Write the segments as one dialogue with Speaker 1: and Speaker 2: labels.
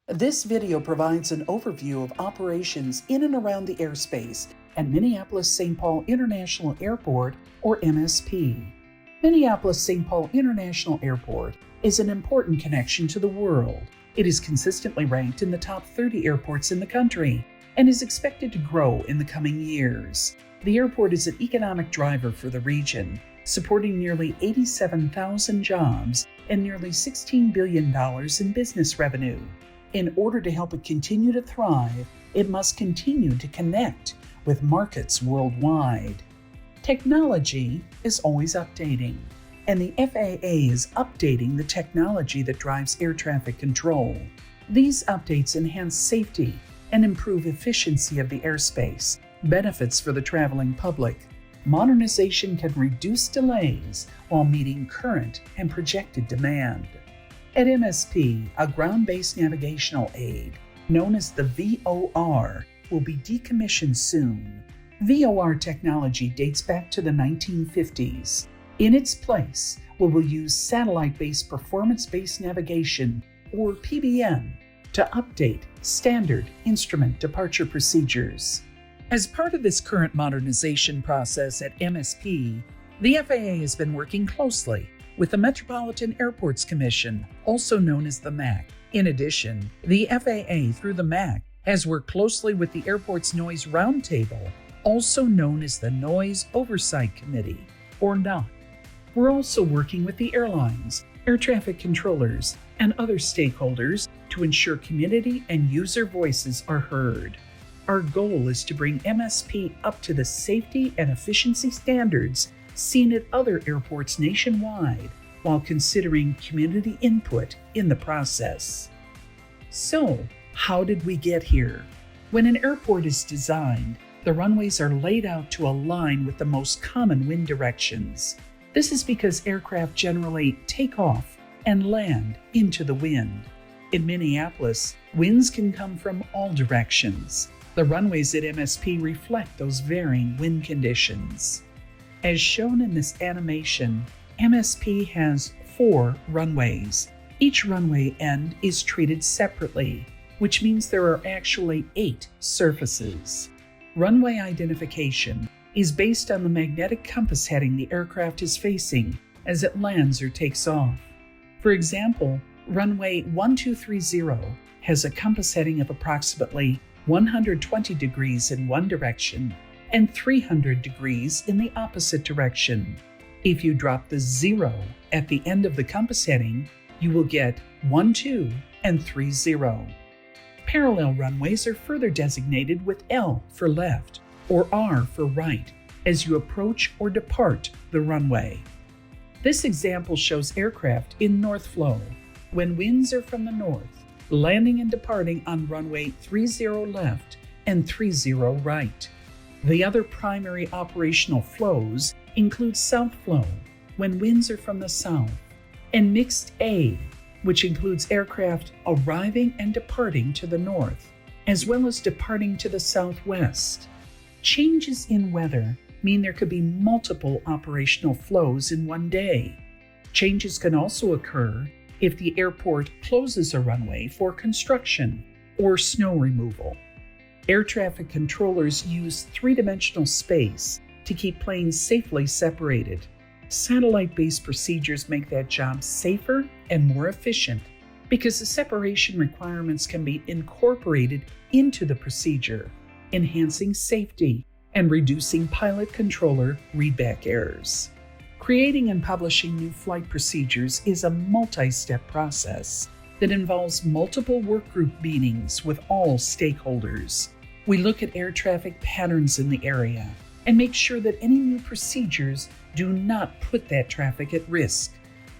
Speaker 1: This video provides an overview of operations in and around the airspace at Minneapolis-St. Paul International Airport, or MSP. Minneapolis-St. Paul International Airport is an important connection to the world. It is consistently ranked in the top 30 airports in the country and is expected to grow in the coming years. The airport is an economic driver for the region, supporting nearly 87,000 jobs and nearly $16 billion in business revenue. In order to help it continue to thrive, it must continue to connect with markets worldwide. Technology is always updating, and the FAA is updating the technology that drives air traffic control. These updates enhance safety and improve efficiency of the airspace, benefits for the traveling public. Modernization can reduce delays while meeting current and projected demand. At MSP, a ground-based navigational aid, known as the VOR, will be decommissioned soon. VOR technology dates back to the 1950s. In its place, we will use satellite-based performance-based navigation, or PBN, to update standard instrument departure procedures. As part of this current modernization process at MSP, the FAA has been working closely with the Metropolitan Airports Commission, also known as the MAC. In addition, the FAA, through the MAC, has worked closely with the airport's Noise Roundtable, also known as the Noise Oversight Committee, or NOC. We're also working with the airlines, air traffic controllers, and other stakeholders to ensure community and user voices are heard. Our goal is to bring MSP up to the safety and efficiency standards seen at other airports nationwide, while considering community input in the process. So, how did we get here? When an airport is designed, the runways are laid out to align with the most common wind directions. This is because aircraft generally take off and land into the wind. In Minneapolis, winds can come from all directions. The runways at MSP reflect those varying wind conditions. As shown in this animation, MSP has 4 runways. Each runway end is treated separately, which means there are actually 8 surfaces. Runway identification is based on the magnetic compass heading the aircraft is facing as it lands or takes off. For example, runway 1230 has a compass heading of approximately 120 degrees in one direction and 300 degrees in the opposite direction. If you drop the 0 at the end of the compass heading, you will get 12 and 30. Parallel runways are further designated with L for left or R for right as you approach or depart the runway. This example shows aircraft in north flow. When winds are from the north, landing and departing on runway 30 left and 30 right. The other primary operational flows include south flow, when winds are from the south, and mixed A, which includes aircraft arriving and departing to the north, as well as departing to the southwest. Changes in weather mean there could be multiple operational flows in one day. Changes can also occur if the airport closes a runway for construction or snow removal. Air traffic controllers use 3-dimensional space to keep planes safely separated. Satellite-based procedures make that job safer and more efficient because the separation requirements can be incorporated into the procedure, enhancing safety and reducing pilot-controller readback errors. Creating and publishing new flight procedures is a multi-step process that involves multiple workgroup meetings with all stakeholders. We look at air traffic patterns in the area and make sure that any new procedures do not put that traffic at risk.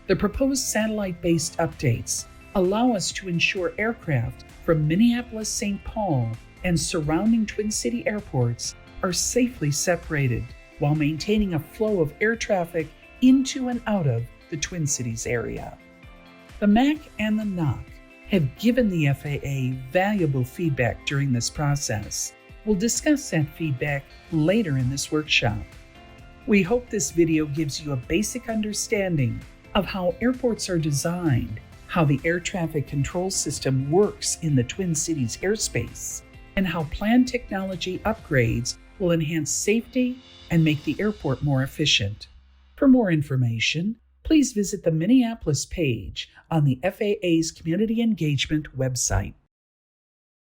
Speaker 1: The proposed satellite-based updates allow us to ensure aircraft from Minneapolis-St. Paul and surrounding Twin City airports are safely separated while maintaining a flow of air traffic into and out of the Twin Cities area. The MAC and the NOC have given the FAA valuable feedback during this process. We'll discuss that feedback later in this workshop. We hope this video gives you a basic understanding of how airports are designed how the air traffic control system works in the Twin Cities airspace, and how planned technology upgrades will enhance safety and make the airport more efficient. For more information, please visit the Minneapolis page on the FAA's Community Engagement website.